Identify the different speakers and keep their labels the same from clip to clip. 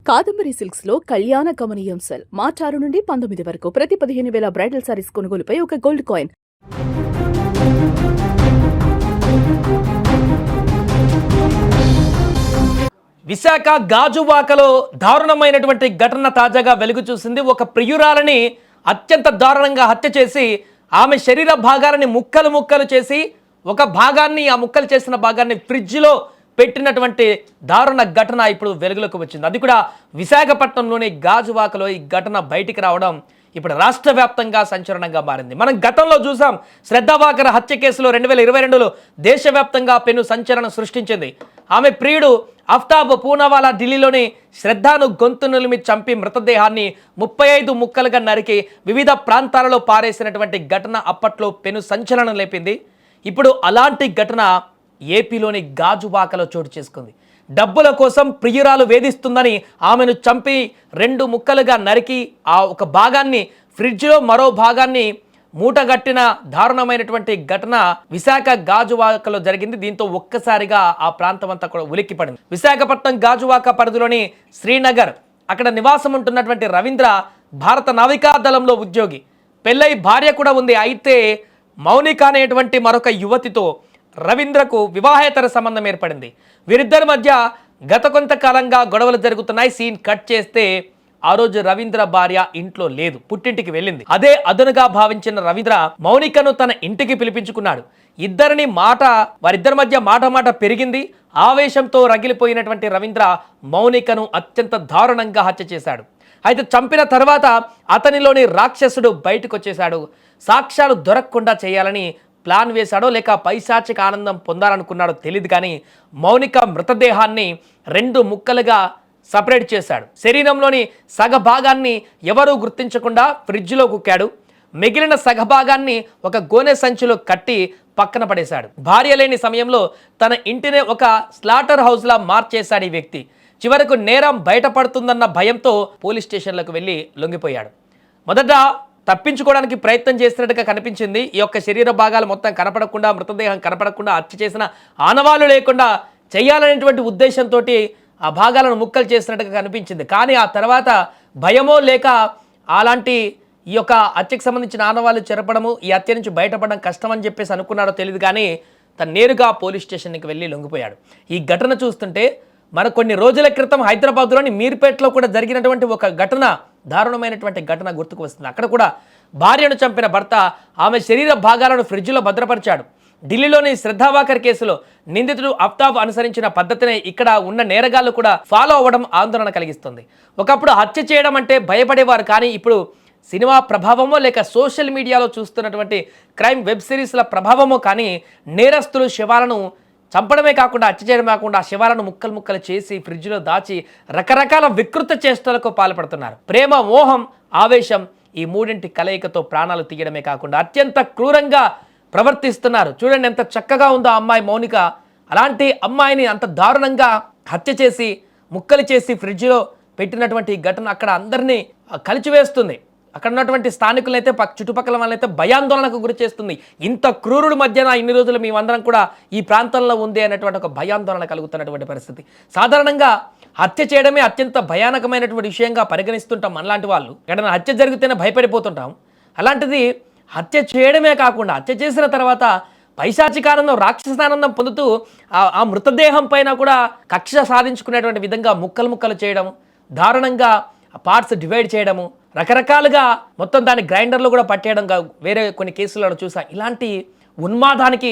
Speaker 1: Kadambari silks లో కళ్యాణ గమనీయం cell మార్చి 6 నుండి 19 వరకు ప్రతి 15,000 బ్రైడల్ సారీస్ కొనుగోలుపై ఒక గోల్డ్ కాయిన్.
Speaker 2: విశాఖ గాజువాకలో దారుణమైనటువంటి ఘటన తాజాగా వెలుగు చూసింది. ఒక ప్రియురాలని అత్యంత దారుణంగా హత్య చేసి ఆమె శరీర భాగాలని ముక్కలు ముక్కలు చేసి ఒక భాగాన్ని ఆ ముక్కలు చేసిన భాగాన్ని ఫ్రిడ్జ్లో పెట్టినటువంటి దారుణ ఘటన ఇప్పుడు వెలుగులోకి వచ్చింది. అది కూడా విశాఖపట్నంలోని గాజువాకలో ఈ ఘటన బయటికి రావడం ఇప్పుడు రాష్ట్ర వ్యాప్తంగా సంచలనంగా మారింది. మనం గతంలో చూసాం శ్రద్ధావాకర్ హత్య కేసులో 2022లో దేశవ్యాప్తంగా పెను సంచలనం సృష్టించింది. ఆమె ప్రియుడు అఫ్తాబ్ పూనావాలా ఢిల్లీలోని శ్రద్ధాను గొంతు నులిమి చంపి మృతదేహాన్ని 35 ముక్కలుగా నరికి వివిధ ప్రాంతాలలో పారేసినటువంటి ఘటన అప్పట్లో పెను సంచలనం లేపింది. ఇప్పుడు అలాంటి ఘటన ఏపీలోని గాజువాకలో చోటు చేసుకుంది. డబ్బుల కోసం ప్రియురాలు వేధిస్తుందని ఆమెను చంపి 2 ముక్కలుగా నరికి ఆ ఒక భాగాన్ని ఫ్రిడ్జ్లో మరో భాగాన్ని మూటగట్టిన దారుణమైనటువంటి ఘటన విశాఖ గాజువాకలో జరిగింది. దీంతో ఒక్కసారిగా ఆ ప్రాంతం అంతా కూడా ఉలిక్కిపడింది. విశాఖపట్నం గాజువాక పరిధిలోని శ్రీనగర్ అక్కడ నివాసం ఉంటున్నటువంటి రవీంద్ర భారత నావికా దళంలో ఉద్యోగి. పెళ్ళై భార్య కూడా ఉంది. అయితే మౌనిక అనేటువంటి మరొక యువతితో రవీంద్రకు వివాహేతర సంబంధం ఏర్పడింది. వీరిద్దరి మధ్య గత కొంతకాలంగా గొడవలు జరుగుతున్నాయి. సీన్ కట్ చేస్తే ఆ రోజు రవీంద్ర భార్య ఇంట్లో లేదు, పుట్టింటికి వెళ్ళింది. అదే అదునుగా భావించిన రవీంద్ర మౌనికను తన ఇంటికి పిలిపించుకున్నాడు. వారిద్దరి మధ్య మాట పెరిగింది. ఆవేశంతో రగిలిపోయినటువంటి రవీంద్ర మౌనికను అత్యంత దారుణంగా హత్య చేశాడు. అయితే చంపిన తర్వాత అతనిలోని రాక్షసుడు బయటకు వచ్చేశాడు. సాక్ష్యాలు దొరకకుండా చేయాలని ప్లాన్ వేశాడో లేక పైశాచిక ఆనందం పొందాలనుకున్నాడో తెలియదు, కానీ మౌనిక మృతదేహాన్ని 2 ముక్కలుగా సపరేట్ చేశాడు. శరీరంలోని సగభాగాన్ని ఎవరూ గుర్తించకుండా ఫ్రిడ్జ్లో కుక్కాడు. మిగిలిన సగభాగాన్ని ఒక గోనె సంచిలో కట్టి పక్కన పడేశాడు. భార్య లేని సమయంలో తన ఇంటినే ఒక స్లాటర్ హౌస్లా మార్చేశాడు ఈ వ్యక్తి. చివరకు నేరం బయటపడుతుందన్న భయంతో పోలీస్ స్టేషన్లకు వెళ్ళి లొంగిపోయాడు. మొదట తప్పించుకోవడానికి ప్రయత్నం చేసినట్టుగా కనిపించింది. ఈ యొక్క శరీర భాగాలు మొత్తం కనపడకుండా, మృతదేహం కనపడకుండా, హత్య చేసిన ఆనవాళ్లు లేకుండా చేయాలనేటువంటి ఉద్దేశంతో ఆ భాగాలను ముక్కలు చేసినట్టుగా కనిపించింది. కానీ ఆ తర్వాత భయమో లేక అలాంటి ఈ యొక్క హత్యకు సంబంధించిన ఆనవాళ్లు చెరపడము, ఈ హత్య నుంచి బయటపడడం కష్టం అని చెప్పేసి అనుకున్నాడో తెలియదు, కానీ తను నేరుగా పోలీస్ స్టేషన్కి వెళ్ళి లొంగిపోయాడు. ఈ ఘటన చూస్తుంటే మన కొన్ని రోజుల క్రితం హైదరాబాద్లోని మీర్పేటలో కూడా జరిగినటువంటి ఒక ఘటన, దారుణమైనటువంటి ఘటన గుర్తుకు వస్తుంది. అక్కడ కూడా భార్యను చంపిన భర్త ఆమె శరీర భాగాలను ఫ్రిడ్జ్లో భద్రపరిచాడు. ఢిల్లీలోని శ్రద్ధావాకర్ కేసులో నిందితుడు అఫ్తాబ్ అనుసరించిన పద్ధతిని ఇక్కడ ఉన్న నేరగాళ్లు కూడా ఫాలో అవ్వడం ఆందోళన కలిగిస్తుంది. ఒకప్పుడు హత్య చేయడం అంటే భయపడేవారు, కానీ ఇప్పుడు సినిమా ప్రభావమో లేక సోషల్ మీడియాలో చూస్తున్నటువంటి క్రైమ్ వెబ్ సిరీస్ల ప్రభావమో కానీ నేరస్తులు శవాలను చంపడమే కాకుండా హత్య చేయడం కాకుండా ఆ శవాలను ముక్కలు ముక్కలు చేసి ఫ్రిడ్జ్లో దాచి రకరకాల వికృత చేష్టలకు పాల్పడుతున్నారు. ప్రేమ, మోహం, ఆవేశం ఈ మూడింటి కలయికతో ప్రాణాలు తీయడమే కాకుండా అత్యంత క్రూరంగా ప్రవర్తిస్తున్నారు. చూడండి ఎంత చక్కగా ఉందో అమ్మాయి మౌనిక. అలాంటి అమ్మాయిని అంత దారుణంగా హత్య చేసి ముక్కలు చేసి ఫ్రిడ్జ్లో పెట్టినటువంటి ఘటన అక్కడ అందరినీ కలిచివేస్తుంది. అక్కడ ఉన్నటువంటి స్థానికులైతే చుట్టుపక్కల వాళ్ళైతే భయాందోళనకు గురి చేస్తుంది. ఇంత క్రూరుడి మధ్యన ఇన్ని రోజులు మేమందరం కూడా ఈ ప్రాంతంలో ఉంది అనేటువంటి ఒక భయాందోళన కలుగుతున్నటువంటి పరిస్థితి. సాధారణంగా హత్య చేయడమే అత్యంత భయానకమైనటువంటి విషయంగా పరిగణిస్తుంటాం మనలాంటి వాళ్ళు. ఎక్కడైనా హత్య జరిగితేనే భయపడిపోతుంటాం. అలాంటిది హత్య చేయడమే కాకుండా హత్య చేసిన తర్వాత పైశాచికానందం, రాక్షసానందం పొందుతూ ఆ మృతదేహం పైన కూడా కక్ష సాధించుకునేటువంటి విధంగా ముక్కలు ముక్కలు చేయడం, దారుణంగా పార్ట్స్ డివైడ్ చేయడము, రకరకాలుగా మొత్తం దాన్ని గ్రైండర్లో కూడా పట్టేయడం వేరే కొన్ని కేసులలో చూసా. ఇలాంటి ఉన్మాదానికి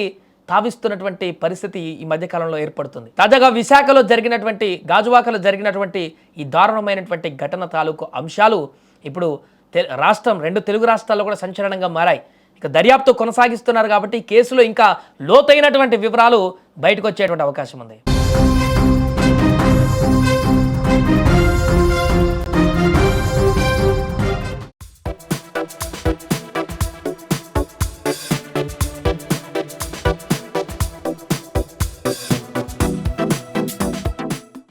Speaker 2: తావిస్తున్నటువంటి పరిస్థితి ఈ మధ్యకాలంలో ఏర్పడుతుంది. తాజాగా విశాఖలో జరిగినటువంటి, గాజువాకలో జరిగినటువంటి ఈ దారుణమైనటువంటి ఘటన తాలూకు అంశాలు ఇప్పుడు రాష్ట్రం 2 తెలుగు రాష్ట్రాల్లో కూడా సంచలనంగా మారాయి. ఇక దర్యాప్తు కొనసాగిస్తున్నారు కాబట్టి కేసులో ఇంకా లోతైనటువంటి వివరాలు బయటకు వచ్చేటువంటి అవకాశం ఉంది.